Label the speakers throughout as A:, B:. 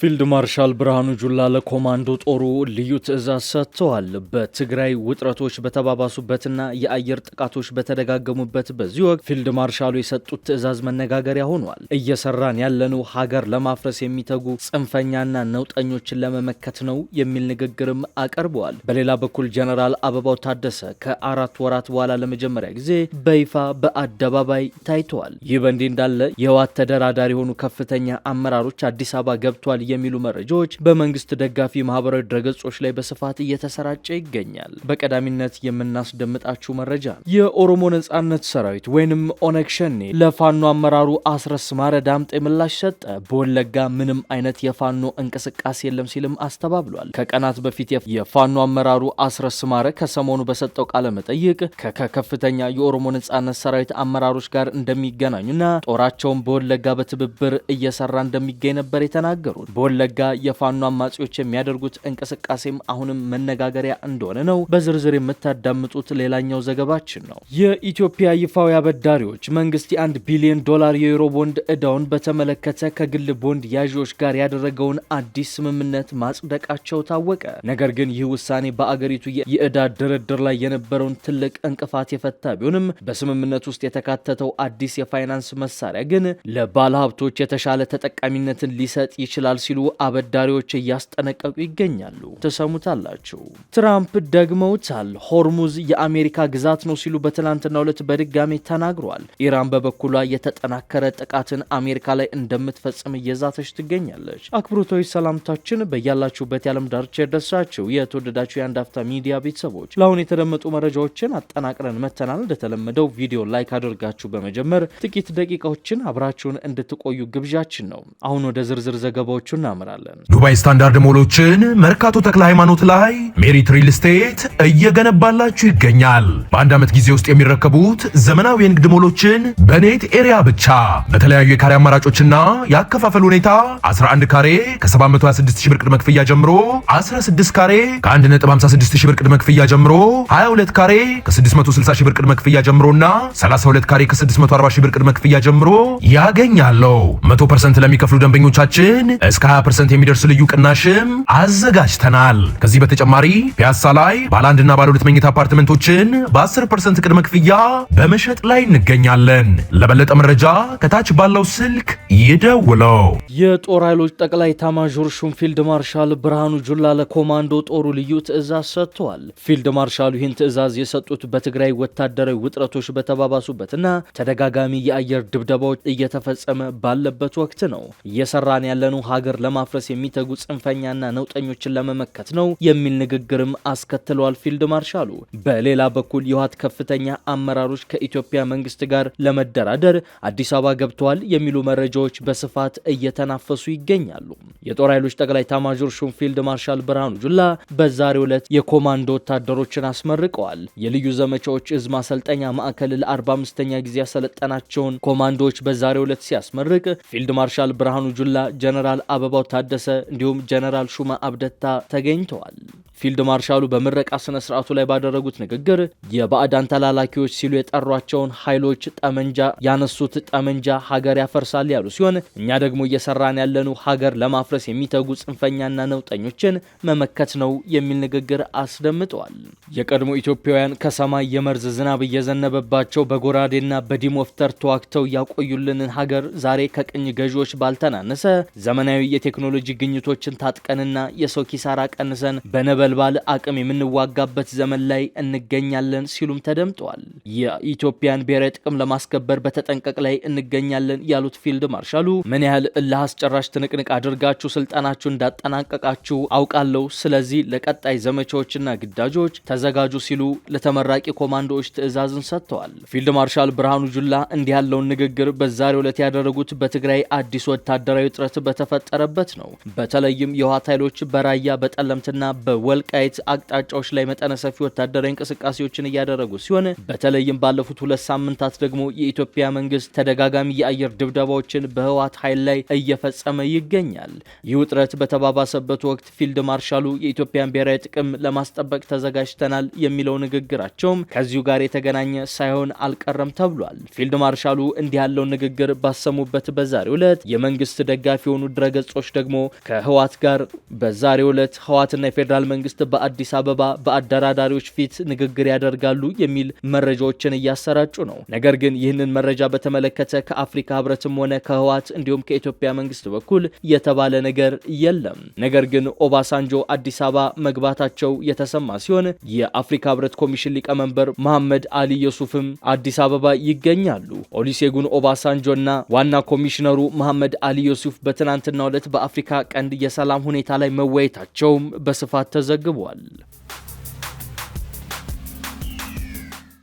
A: ፊልድ ማርሻል ብርሃኑ ጁላ ለኮማንዶ ጦሩ ልዩ ትዕዛዝ ሰጥተዋል። በትግራይ ውጥረቶች በተባባሱበትና የአየር ጥቃቶች በተደጋገሙበት በዚህ ወቅት ፊልድ ማርሻሉ የሰጡት ትዕዛዝ መነጋገሪያ ሆኗል። እየሰራን ያለነው ሀገር ለማፍረስ የሚተጉ ጽንፈኛና ነውጠኞችን ለመመከት ነው የሚል ንግግርም አቀርበዋል። በሌላ በኩል ጀነራል አበባው ታደሰ ከ4 ወራት በኋላ ለመጀመሪያ ጊዜ በይፋ በአደባባይ ታይተዋል። ይህ በእንዲህ እንዳለ የህወሓት ተደራዳሪ የሆኑ ከፍተኛ አመራሮች አዲስ አበባ ገብቷል የሚሉ መረጃዎች በመንግስት ደጋፊ ማህበራዊ ድረገጾች ላይ በስፋት እየተሰራጨ ይገኛል። በቀዳሚነት የምናስደምጣችሁ መረጃ የኦሮሞ ነጻነት ሰራዊት ወይንም ኦነግ ሸኔ ለፋኖ አመራሩ አስረስ ማረ ዳምጤ ምላሽ ሰጠ። በወለጋ ምንም አይነት የፋኖ እንቅስቃሴ የለም ሲልም አስተባብሏል። ከቀናት በፊት የፋኖ አመራሩ አስረስ ማረ ከሰሞኑ በሰጠው ቃለ መጠይቅ ከከፍተኛ የኦሮሞ ነጻነት ሰራዊት አመራሮች ጋር እንደሚገናኙና ጦራቸውን በወለጋ በትብብር እየሰራ እንደሚገኝ ነበር የተናገሩት። በወለጋ የፋኖ አማጺዎች የሚያደርጉት እንቅስቃሴም አሁንም መነጋገሪያ እንደሆነ ነው በዝርዝር የምታዳምጡት ሌላኛው ዘገባችን ነው። የኢትዮጵያ ይፋዊ አበዳሪዎች መንግስት የ$1 ቢሊዮን የዩሮ ቦንድ ዕዳውን በተመለከተ ከግል ቦንድ ያዢዎች ጋር ያደረገውን አዲስ ስምምነት ማጽደቃቸው ታወቀ። ነገር ግን ይህ ውሳኔ በአገሪቱ የዕዳ ድርድር ላይ የነበረውን ትልቅ እንቅፋት የፈታ ቢሆንም በስምምነት ውስጥ የተካተተው አዲስ የፋይናንስ መሳሪያ ግን ለባለሀብቶች የተሻለ ተጠቃሚነትን ሊሰጥ ይችላል ሲሉ አበዳሪዎች እያስጠነቀቁ ይገኛሉ። ተሰሙታላችሁ። ትራምፕ ደግመውታል። ሆርሙዝ የአሜሪካ ግዛት ነው ሲሉ በትናንትናው ዕለት በድጋሚ ተናግረዋል። ኢራን በበኩሏ የተጠናከረ ጥቃትን አሜሪካ ላይ እንደምትፈጽም እየዛተች ትገኛለች። አክብሮታዊ ሰላምታችን በያላችሁበት የዓለም ዳርቻ ይድረሳችሁ። የተወደዳችሁ የአንድ አፍታ ሚዲያ ቤተሰቦች ለአሁን የተደመጡ መረጃዎችን አጠናቅረን መተናል። እንደተለመደው ቪዲዮ ላይክ አድርጋችሁ በመጀመር ጥቂት ደቂቃዎችን አብራችሁን እንድትቆዩ ግብዣችን ነው። አሁን ወደ ዝርዝር ዘገባዎቹ እናመራለን።
B: ዱባይ ስታንዳርድ ሞሎችን መርካቶ ተክለ ሃይማኖት ላይ ሜሪት ሪል ስቴት እየገነባላችሁ ይገኛል። በአንድ ዓመት ጊዜ ውስጥ የሚረከቡት ዘመናዊ የንግድ ሞሎችን በኔት ኤሪያ ብቻ በተለያዩ የካሬ አማራጮችና የአከፋፈል ሁኔታ 11 ካሬ ከ726,000 ብር ቅድመ ክፍያ ጀምሮ፣ 16 ካሬ ከ1.56,000 ብር ቅድመ ክፍያ ጀምሮ፣ 22 ካሬ ከ660,000 ብር ቅድመ ክፍያ ጀምሮና 32 ካሬ ከ640,000 ብር ቅድመ ክፍያ ጀምሮ ያገኛሉ። 100% ለሚከፍሉ ደንበኞቻችን እስከ 20% የሚደርስ ልዩ ቅናሽም አዘጋጅተናል። ከዚህ በተጨማሪ ፒያሳ ላይ ባለ 1 እና ባለ 2 መኝታ አፓርትመንቶችን በ10% ቅድመ ክፍያ በመሸጥ ላይ እንገኛለን። ለበለጠ መረጃ ከታች ባለው ስልክ ይደውለው።
A: የጦር ኃይሎች ጠቅላይ ኤታማዦር ሹም ፊልድ ማርሻል ብርሃኑ ጁላ ለኮማንዶ ጦሩ ልዩ ትዕዛዝ ሰጥተዋል። ፊልድ ማርሻሉ ይህን ትዕዛዝ የሰጡት በትግራይ ወታደራዊ ውጥረቶች በተባባሱበትና ተደጋጋሚ የአየር ድብደባዎች እየተፈጸመ ባለበት ወቅት ነው። እየሰራን ያለነው ሀገር ለማፍረስ የሚተጉ ጽንፈኛና ነውጠኞችን ለመመከት ነው የሚል ንግግርም አስከትለዋል። ፊልድ ማርሻሉ በሌላ በኩል የህወሓት ከፍተኛ አመራሮች ከኢትዮጵያ መንግስት ጋር ለመደራደር አዲስ አበባ ገብተዋል የሚሉ መረጃዎች በስፋት እየተናፈሱ ይገኛሉ። የጦር ኃይሎች ጠቅላይ ኤታማዦር ሹም ፊልድ ማርሻል ብርሃኑ ጁላ በዛሬው ዕለት የኮማንዶ ወታደሮችን አስመርቀዋል። የልዩ ዘመቻዎች እዝ ማሰልጠኛ ማዕከል ለ45ኛ ጊዜ ያሰለጠናቸውን ኮማንዶዎች በዛሬው ዕለት ሲያስመርቅ ፊልድ ማርሻል ብርሃኑ ጁላ፣ ጀነራል አበባው ታደሰ እንዲሁም ጀነራል ሹማ አብደታ ተገኝተዋል። ፊልድ ማርሻሉ በምረቃ ስነ ስርዓቱ ላይ ባደረጉት ንግግር የባዕዳን ተላላኪዎች ሲሉ የጠሯቸውን ኃይሎች ጠመንጃ ያነሱት ጠመንጃ ሀገር ያፈርሳል ያሉ ሲሆን እኛ ደግሞ እየሰራን ያለነው ሀገር ለማፍረስ የሚተጉ ጽንፈኛና ነውጠኞችን መመከት ነው የሚል ንግግር አስደምጠዋል። የቀድሞ ኢትዮጵያውያን ከሰማይ የመርዝ ዝናብ እየዘነበባቸው በጎራዴና በዲሞፍተር ተዋግተው ያቆዩልንን ሀገር ዛሬ ከቅኝ ገዢዎች ባልተናነሰ ዘመናዊ የቴክኖሎጂ ግኝቶችን ታጥቀንና የሰው ኪሳራ ቀንሰን በነበልባል አቅም የምንዋጋበት ዘመን ላይ እንገኛለን ሲሉም ተደምጠዋል። የኢትዮጵያን ብሔራዊ ጥቅም ለማስከበር በተጠንቀቅ ላይ እንገኛለን ያሉት ፊልድ ማርሻሉ ምን ያህል እልህ አስጨራሽ ትንቅንቅ አድርጋችሁ ስልጣናችሁ እንዳጠናቀቃችሁ አውቃለሁ። ስለዚህ ለቀጣይ ዘመቻዎችና ግዳጆች ተዘጋጁ ሲሉ ለተመራቂ ኮማንዶዎች ትዕዛዝን ሰጥተዋል። ፊልድ ማርሻል ብርሃኑ ጁላ እንዲህ ያለውን ንግግር በዛሬው ዕለት ያደረጉት በትግራይ አዲስ ወታደራዊ ውጥረት በተፈጠረበት ነው። በተለይም የህወሓት ኃይሎች በራያ በጠለምትና በወ ወልቃይት አቅጣጫዎች ላይ መጠነ ሰፊ ወታደራዊ እንቅስቃሴዎችን እያደረጉ ሲሆን በተለይም ባለፉት 2 ሳምንታት ደግሞ የኢትዮጵያ መንግስት ተደጋጋሚ የአየር ድብደባዎችን በህወሓት ኃይል ላይ እየፈጸመ ይገኛል። ይህ ውጥረት በተባባሰበት ወቅት ፊልድ ማርሻሉ የኢትዮጵያን ብሔራዊ ጥቅም ለማስጠበቅ ተዘጋጅተናል የሚለው ንግግራቸውም ከዚሁ ጋር የተገናኘ ሳይሆን አልቀረም ተብሏል። ፊልድ ማርሻሉ እንዲህ ያለው ንግግር ባሰሙበት በዛሬው ዕለት የመንግስት ደጋፊ የሆኑ ድረገጾች ደግሞ ከህወሓት ጋር በዛሬው ዕለት ህወሓትና የፌዴራል መንግስት በአዲስ አበባ በአደራዳሪዎች ፊት ንግግር ያደርጋሉ የሚል መረጃዎችን እያሰራጩ ነው። ነገር ግን ይህንን መረጃ በተመለከተ ከአፍሪካ ህብረትም ሆነ ከህወሓት እንዲሁም ከኢትዮጵያ መንግስት በኩል የተባለ ነገር የለም። ነገር ግን ኦባሳንጆ አዲስ አበባ መግባታቸው የተሰማ ሲሆን የአፍሪካ ህብረት ኮሚሽን ሊቀመንበር መሐመድ አሊ ዩሱፍም አዲስ አበባ ይገኛሉ። ኦሉሴጉን ኦባሳንጆና ዋና ኮሚሽነሩ መሐመድ አሊ ዩሱፍ በትናንትናው ዕለት በአፍሪካ ቀንድ የሰላም ሁኔታ ላይ መወያየታቸውም በስፋት ተዘግቧል።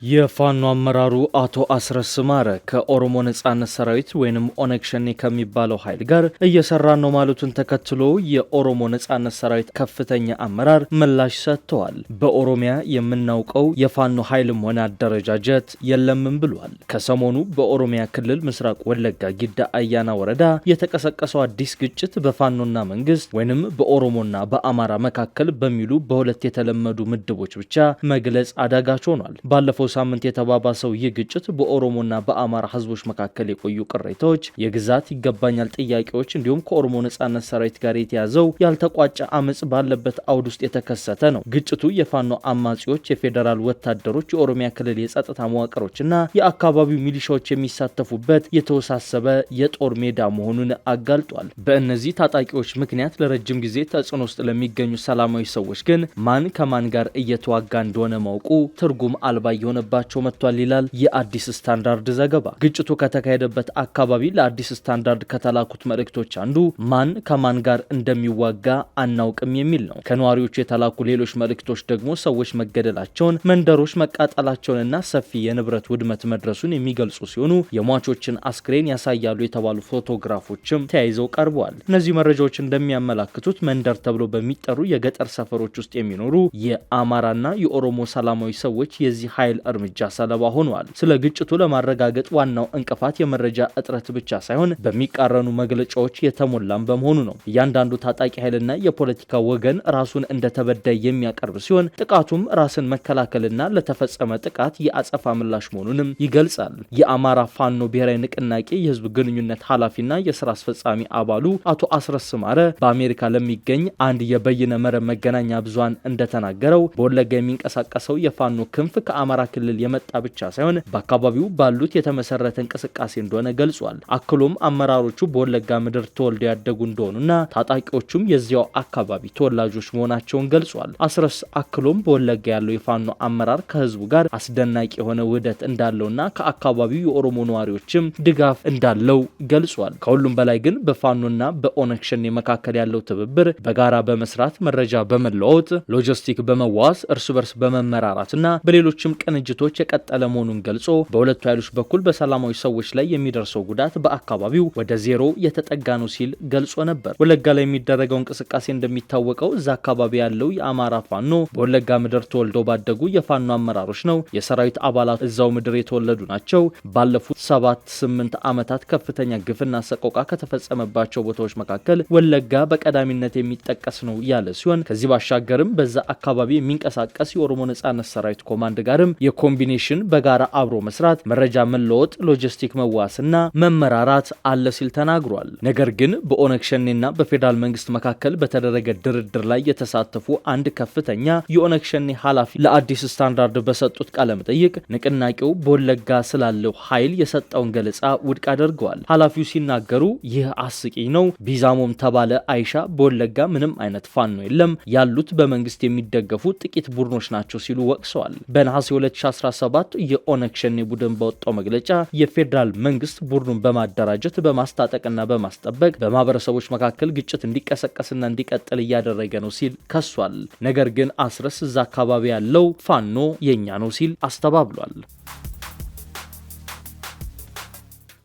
A: የፋኖ አመራሩ አቶ አስረስ ማረ ከኦሮሞ ነጻነት ሰራዊት ወይንም ኦነግ ሸኔ ከሚባለው ኃይል ጋር እየሰራ ነው ማለቱን ተከትሎ የኦሮሞ ነጻነት ሰራዊት ከፍተኛ አመራር ምላሽ ሰጥተዋል። በኦሮሚያ የምናውቀው የፋኖ ኃይልም ሆነ አደረጃጀት የለምም ብሏል። ከሰሞኑ በኦሮሚያ ክልል ምስራቅ ወለጋ ጊዳ አያና ወረዳ የተቀሰቀሰው አዲስ ግጭት በፋኖና መንግስት ወይንም በኦሮሞና በአማራ መካከል በሚሉ በሁለት የተለመዱ ምድቦች ብቻ መግለጽ አዳጋች ሆኗል። ባለፈው ሳምንት የተባባሰው ይህ ግጭት በኦሮሞና በአማራ ህዝቦች መካከል የቆዩ ቅሬታዎች፣ የግዛት ይገባኛል ጥያቄዎች እንዲሁም ከኦሮሞ ነጻነት ሰራዊት ጋር የተያዘው ያልተቋጨ አመጽ ባለበት አውድ ውስጥ የተከሰተ ነው። ግጭቱ የፋኖ አማጺዎች፣ የፌዴራል ወታደሮች፣ የኦሮሚያ ክልል የጸጥታ መዋቅሮችና የአካባቢው ሚሊሻዎች የሚሳተፉበት የተወሳሰበ የጦር ሜዳ መሆኑን አጋልጧል። በእነዚህ ታጣቂዎች ምክንያት ለረጅም ጊዜ ተጽዕኖ ውስጥ ለሚገኙ ሰላማዊ ሰዎች ግን ማን ከማን ጋር እየተዋጋ እንደሆነ ማውቁ ትርጉም አልባ የሆነ ባቸው መጥቷል ይላል የአዲስ ስታንዳርድ ዘገባ። ግጭቱ ከተካሄደበት አካባቢ ለአዲስ ስታንዳርድ ከተላኩት መልእክቶች አንዱ ማን ከማን ጋር እንደሚዋጋ አናውቅም የሚል ነው። ከነዋሪዎቹ የተላኩ ሌሎች መልእክቶች ደግሞ ሰዎች መገደላቸውን፣ መንደሮች መቃጠላቸውንና ሰፊ የንብረት ውድመት መድረሱን የሚገልጹ ሲሆኑ የሟቾችን አስክሬን ያሳያሉ የተባሉ ፎቶግራፎችም ተያይዘው ቀርበዋል። እነዚህ መረጃዎች እንደሚያመላክቱት መንደር ተብሎ በሚጠሩ የገጠር ሰፈሮች ውስጥ የሚኖሩ የአማራና የኦሮሞ ሰላማዊ ሰዎች የዚህ ኃይል እርምጃ ሰለባ ሆኗል። ስለ ግጭቱ ለማረጋገጥ ዋናው እንቅፋት የመረጃ እጥረት ብቻ ሳይሆን በሚቃረኑ መግለጫዎች የተሞላም በመሆኑ ነው። እያንዳንዱ ታጣቂ ኃይልና የፖለቲካ ወገን ራሱን እንደ ተበዳይ የሚያቀርብ ሲሆን ጥቃቱም ራስን መከላከልና ለተፈጸመ ጥቃት የአጸፋ ምላሽ መሆኑንም ይገልጻል። የአማራ ፋኖ ብሔራዊ ንቅናቄ የህዝብ ግንኙነት ኃላፊና የስራ አስፈጻሚ አባሉ አቶ አስረስ ማረ በአሜሪካ ለሚገኝ አንድ የበይነ መረብ መገናኛ ብዙሃን እንደተናገረው በወለጋ የሚንቀሳቀሰው የፋኖ ክንፍ ከአማራ ክልል የመጣ ብቻ ሳይሆን በአካባቢው ባሉት የተመሰረተ እንቅስቃሴ እንደሆነ ገልጿል። አክሎም አመራሮቹ በወለጋ ምድር ተወልደው ያደጉ እንደሆኑና ታጣቂዎቹም የዚያው አካባቢ ተወላጆች መሆናቸውን ገልጿል። አስረስ አክሎም በወለጋ ያለው የፋኖ አመራር ከህዝቡ ጋር አስደናቂ የሆነ ውህደት እንዳለውና ከአካባቢው የኦሮሞ ነዋሪዎችም ድጋፍ እንዳለው ገልጿል። ከሁሉም በላይ ግን በፋኖና በኦነግ ሸኔ መካከል ያለው ትብብር በጋራ በመስራት መረጃ በመለዋወጥ ሎጂስቲክ በመዋስ እርስ በርስ በመመራራትና በሌሎችም ቅንጅቶች የቀጠለ መሆኑን ገልጾ በሁለቱ ኃይሎች በኩል በሰላማዊ ሰዎች ላይ የሚደርሰው ጉዳት በአካባቢው ወደ ዜሮ የተጠጋ ነው ሲል ገልጾ ነበር። ወለጋ ላይ የሚደረገው እንቅስቃሴ እንደሚታወቀው እዛ አካባቢ ያለው የአማራ ፋኖ በወለጋ ምድር ተወልደው ባደጉ የፋኖ አመራሮች ነው። የሰራዊት አባላት እዛው ምድር የተወለዱ ናቸው። ባለፉት 7-8 ዓመታት ከፍተኛ ግፍና ሰቆቃ ከተፈጸመባቸው ቦታዎች መካከል ወለጋ በቀዳሚነት የሚጠቀስ ነው ያለ ሲሆን ከዚህ ባሻገርም በዛ አካባቢ የሚንቀሳቀስ የኦሮሞ ነጻነት ሰራዊት ኮማንድ ጋርም የኮምቢኔሽን በጋራ አብሮ መስራት፣ መረጃ መለወጥ፣ ሎጂስቲክ መዋስና መመራራት አለ ሲል ተናግሯል። ነገር ግን በኦነግ ሸኔና በፌዴራል መንግስት መካከል በተደረገ ድርድር ላይ የተሳተፉ አንድ ከፍተኛ የኦነግ ሸኔ ኃላፊ ለአዲስ ስታንዳርድ በሰጡት ቃለ መጠይቅ ንቅናቄው በወለጋ ስላለው ኃይል የሰጠውን ገለጻ ውድቅ አድርገዋል። ኃላፊው ሲናገሩ ይህ አስቂኝ ነው፣ ቢዛሞም ተባለ አይሻ በወለጋ ምንም አይነት ፋኖ የለም፣ ያሉት በመንግስት የሚደገፉ ጥቂት ቡድኖች ናቸው ሲሉ ወቅሰዋል። በነሐሴ 2017 የኦነግ ሸኔ ቡድን በወጣው መግለጫ የፌዴራል መንግስት ቡድኑን በማደራጀት በማስታጠቅና በማስጠበቅ በማህበረሰቦች መካከል ግጭት እንዲቀሰቀስና እንዲቀጥል እያደረገ ነው ሲል ከሷል። ነገር ግን አስረስ እዛ አካባቢ ያለው ፋኖ የኛ ነው ሲል አስተባብሏል።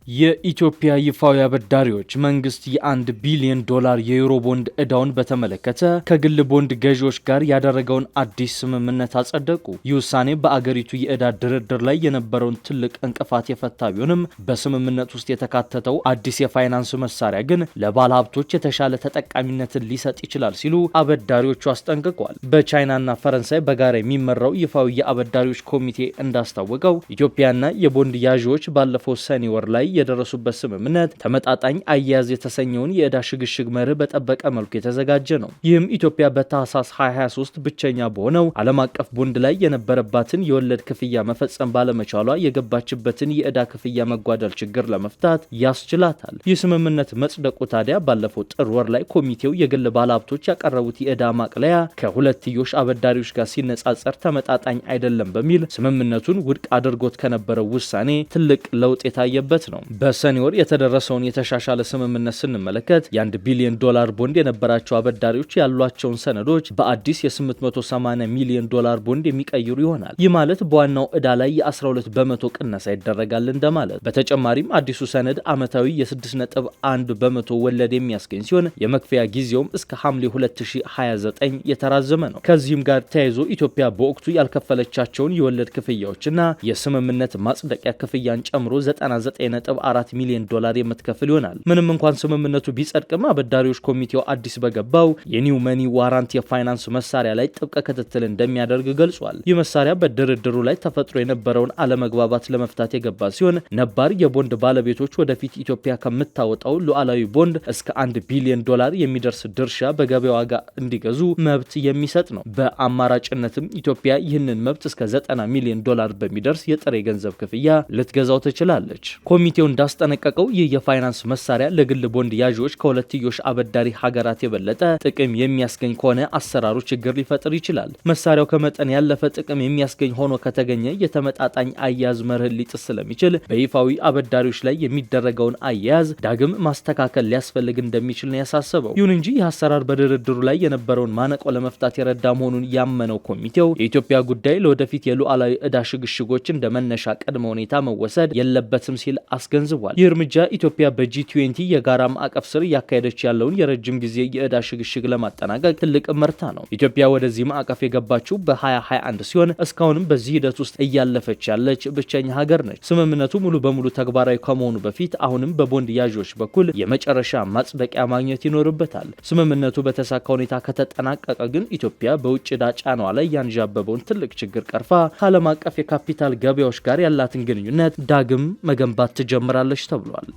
A: የኢትዮጵያ ይፋዊ አበዳሪዎች መንግስት የ1 ቢሊዮን ዶላር የዩሮ ቦንድ ዕዳውን በተመለከተ ከግል ቦንድ ገዢዎች ጋር ያደረገውን አዲስ ስምምነት አጸደቁ። ይህ ውሳኔ በአገሪቱ የዕዳ ድርድር ላይ የነበረውን ትልቅ እንቅፋት የፈታ ቢሆንም በስምምነት ውስጥ የተካተተው አዲስ የፋይናንስ መሳሪያ ግን ለባለ ሀብቶች የተሻለ ተጠቃሚነትን ሊሰጥ ይችላል ሲሉ አበዳሪዎቹ አስጠንቅቀዋል። በቻይናና ፈረንሳይ በጋራ የሚመራው ይፋዊ የአበዳሪዎች ኮሚቴ እንዳስታወቀው ኢትዮጵያና የቦንድ ያዢዎች ባለፈው ሰኔ ወር ላይ የደረሱበት ስምምነት ተመጣጣኝ አያያዝ የተሰኘውን የዕዳ ሽግሽግ መርህ በጠበቀ መልኩ የተዘጋጀ ነው። ይህም ኢትዮጵያ በታህሳስ 2023 ብቸኛ በሆነው ዓለም አቀፍ ቦንድ ላይ የነበረባትን የወለድ ክፍያ መፈጸም ባለመቻሏ የገባችበትን የዕዳ ክፍያ መጓደል ችግር ለመፍታት ያስችላታል። ይህ ስምምነት መጽደቁ ታዲያ ባለፈው ጥር ወር ላይ ኮሚቴው የግል ባለሀብቶች ያቀረቡት የዕዳ ማቅለያ ከሁለትዮሽ አበዳሪዎች ጋር ሲነጻጸር ተመጣጣኝ አይደለም በሚል ስምምነቱን ውድቅ አድርጎት ከነበረው ውሳኔ ትልቅ ለውጥ የታየበት ነው። በሰኔ ወር የተደረሰውን የተሻሻለ ስምምነት ስንመለከት የ1 ቢሊዮን ዶላር ቦንድ የነበራቸው አበዳሪዎች ያሏቸውን ሰነዶች በአዲስ የ880 ሚሊዮን ዶላር ቦንድ የሚቀይሩ ይሆናል። ይህ ማለት በዋናው ዕዳ ላይ የ12 በመቶ ቅነሳ ይደረጋል እንደማለት። በተጨማሪም አዲሱ ሰነድ ዓመታዊ የ6.1 በመቶ ወለድ የሚያስገኝ ሲሆን የመክፈያ ጊዜውም እስከ ሐምሌ 2029 የተራዘመ ነው። ከዚህም ጋር ተያይዞ ኢትዮጵያ በወቅቱ ያልከፈለቻቸውን የወለድ ክፍያዎችና የስምምነት ማጽደቂያ ክፍያን ጨምሮ 99.4 ሚሊዮን ዶላር የምትከፍል ይሆናል። ምንም እንኳን ስምምነቱ ቢጸድቅም አበዳሪዎች ኮሚቴው አዲስ በገባው የኒው መኒ ዋራንት የፋይናንስ መሳሪያ ላይ ጥብቅ ክትትል እንደሚያደርግ ገልጿል። ይህ መሳሪያ በድርድሩ ላይ ተፈጥሮ የነበረውን አለመግባባት ለመፍታት የገባ ሲሆን ነባር የቦንድ ባለቤቶች ወደፊት ኢትዮጵያ ከምታወጣው ሉዓላዊ ቦንድ እስከ 1 ቢሊዮን ዶላር የሚደርስ ድርሻ በገበያ ዋጋ እንዲገዙ መብት የሚሰጥ ነው። በአማራጭነትም ኢትዮጵያ ይህንን መብት እስከ 90 ሚሊዮን ዶላር በሚደርስ የጥሬ ገንዘብ ክፍያ ልትገዛው ትችላለች። ኮሚቴው እንዳስጠነቀቀው ይህ የፋይናንስ መሳሪያ ለግል ቦንድ ያዢዎች ከሁለትዮሽ አበዳሪ ሀገራት የበለጠ ጥቅም የሚያስገኝ ከሆነ አሰራሩ ችግር ሊፈጥር ይችላል። መሳሪያው ከመጠን ያለፈ ጥቅም የሚያስገኝ ሆኖ ከተገኘ የተመጣጣኝ አያያዝ መርህ ሊጥስ ስለሚችል በይፋዊ አበዳሪዎች ላይ የሚደረገውን አያያዝ ዳግም ማስተካከል ሊያስፈልግ እንደሚችል ነው ያሳሰበው። ይሁን እንጂ ይህ አሰራር በድርድሩ ላይ የነበረውን ማነቆ ለመፍታት የረዳ መሆኑን ያመነው ኮሚቴው የኢትዮጵያ ጉዳይ ለወደፊት የሉዓላዊ ዕዳ ሽግሽጎች እንደ መነሻ ቅድመ ሁኔታ መወሰድ የለበትም ሲል አስገንዝቧል። ይህ እርምጃ ኢትዮጵያ በጂ20 የጋራ ማዕቀፍ ስር እያካሄደች ያለውን የረጅም ጊዜ የዕዳ ሽግሽግ ለማጠናቀቅ ትልቅ ምርታ ነው። ኢትዮጵያ ወደዚህ ማዕቀፍ የገባችው በ2021 ሲሆን እስካሁንም በዚህ ሂደት ውስጥ እያለፈች ያለች ብቸኛ ሀገር ነች። ስምምነቱ ሙሉ በሙሉ ተግባራዊ ከመሆኑ በፊት አሁንም በቦንድ ያዢዎች በኩል የመጨረሻ ማጽደቂያ ማግኘት ይኖርበታል። ስምምነቱ በተሳካ ሁኔታ ከተጠናቀቀ ግን ኢትዮጵያ በውጭ ዕዳ ጫናዋ ላይ ያንዣበበውን ትልቅ ችግር ቀርፋ ከዓለም አቀፍ የካፒታል ገበያዎች ጋር ያላትን ግንኙነት ዳግም መገንባት ትጀምራለች ተብሏል።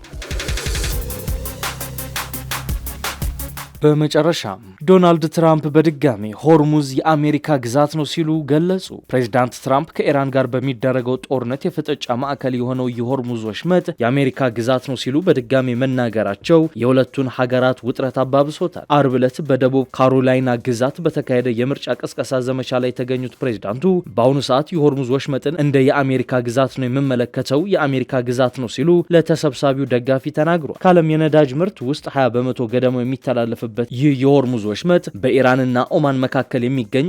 A: በመጨረሻም ዶናልድ ትራምፕ በድጋሚ ሆርሙዝ የአሜሪካ ግዛት ነው ሲሉ ገለጹ። ፕሬዚዳንት ትራምፕ ከኢራን ጋር በሚደረገው ጦርነት የፍጥጫ ማዕከል የሆነው የሆርሙዝ ወሽመጥ የአሜሪካ ግዛት ነው ሲሉ በድጋሚ መናገራቸው የሁለቱን ሀገራት ውጥረት አባብሶታል። አርብ ዕለት በደቡብ ካሮላይና ግዛት በተካሄደ የምርጫ ቅስቀሳ ዘመቻ ላይ የተገኙት ፕሬዚዳንቱ በአሁኑ ሰዓት የሆርሙዝ ወሽመጥን እንደ የአሜሪካ ግዛት ነው የምመለከተው፣ የአሜሪካ ግዛት ነው ሲሉ ለተሰብሳቢው ደጋፊ ተናግሯል። ከዓለም የነዳጅ ምርት ውስጥ 20 በመቶ ገደማው የሚተላለፍ ይህ የሆርሙዝ ወሽመጥ በኢራንና ኦማን መካከል የሚገኝ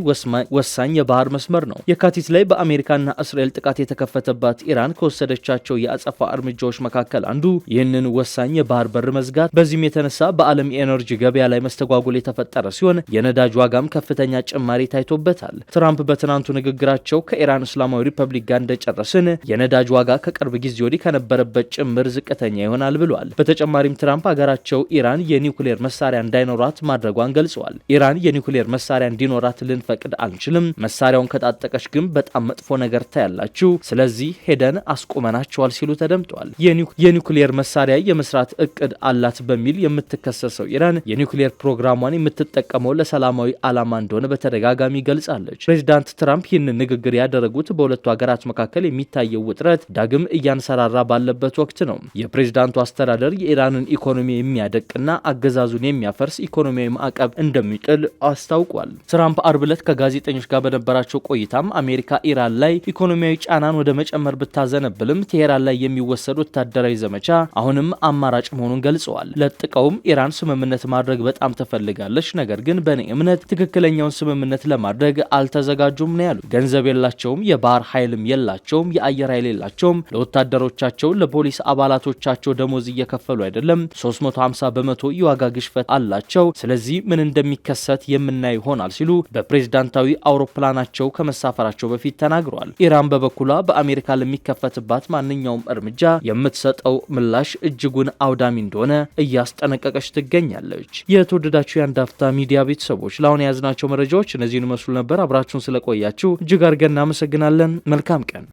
A: ወሳኝ የባህር መስመር ነው። የካቲት ላይ በአሜሪካና እስራኤል ጥቃት የተከፈተባት ኢራን ከወሰደቻቸው የአጸፋ እርምጃዎች መካከል አንዱ ይህንን ወሳኝ የባህር በር መዝጋት። በዚህም የተነሳ በዓለም የኤነርጂ ገበያ ላይ መስተጓጎል የተፈጠረ ሲሆን የነዳጅ ዋጋም ከፍተኛ ጭማሪ ታይቶበታል። ትራምፕ በትናንቱ ንግግራቸው ከኢራን እስላማዊ ሪፐብሊክ ጋር እንደጨረስን የነዳጅ ዋጋ ከቅርብ ጊዜ ወዲህ ከነበረበት ጭምር ዝቅተኛ ይሆናል ብሏል። በተጨማሪም ትራምፕ ሀገራቸው ኢራን የኒውክሌር መሳሪያ እንዳይኖራት ማድረጓን ገልጸዋል። ኢራን የኒውክሌር መሳሪያ እንዲኖራት ልንፈቅድ አንችልም፣ መሳሪያውን ከጣጠቀች ግን በጣም መጥፎ ነገር ታያላችሁ፣ ስለዚህ ሄደን አስቆመናቸዋል ሲሉ ተደምጠዋል። የኒውክሌር መሳሪያ የመስራት እቅድ አላት በሚል የምትከሰሰው ኢራን የኒውክሌር ፕሮግራሟን የምትጠቀመው ለሰላማዊ ዓላማ እንደሆነ በተደጋጋሚ ገልጻለች። ፕሬዚዳንት ትራምፕ ይህንን ንግግር ያደረጉት በሁለቱ ሀገራት መካከል የሚታየው ውጥረት ዳግም እያንሰራራ ባለበት ወቅት ነው። የፕሬዚዳንቱ አስተዳደር የኢራንን ኢኮኖሚ የሚያደቅና አገዛዙን የሚያፈርስ ኢኮኖሚያዊ ማዕቀብ እንደሚጥል አስታውቋል። ትራምፕ አርብ ዕለት ከጋዜጠኞች ጋር በነበራቸው ቆይታም አሜሪካ ኢራን ላይ ኢኮኖሚያዊ ጫናን ወደ መጨመር ብታዘነብልም ቴሄራን ላይ የሚወሰድ ወታደራዊ ዘመቻ አሁንም አማራጭ መሆኑን ገልጸዋል። ለጥቀውም ኢራን ስምምነት ማድረግ በጣም ትፈልጋለች፣ ነገር ግን በእኔ እምነት ትክክለኛውን ስምምነት ለማድረግ አልተዘጋጁም ነው ያሉት። ገንዘብ የላቸውም፣ የባህር ኃይልም የላቸውም፣ የአየር ኃይል የላቸውም፣ ለወታደሮቻቸው ለፖሊስ አባላቶቻቸው ደሞዝ እየከፈሉ አይደለም፣ 350 በመቶ የዋጋ ግሽበት አላቸው። ስለዚህ ምን እንደሚከሰት የምናይ ይሆናል ሲሉ በፕሬዝዳንታዊ አውሮፕላናቸው ከመሳፈራቸው በፊት ተናግረዋል። ኢራን በበኩሏ በአሜሪካ ለሚከፈትባት ማንኛውም እርምጃ የምትሰጠው ምላሽ እጅጉን አውዳሚ እንደሆነ እያስጠነቀቀች ትገኛለች። የተወደዳችሁ የአንድ አፍታ ሚዲያ ቤተሰቦች ለአሁን የያዝናቸው መረጃዎች እነዚህን መስሉ ነበር። አብራችሁን ስለቆያችሁ እጅግ አድርገን እናመሰግናለን። መልካም ቀን።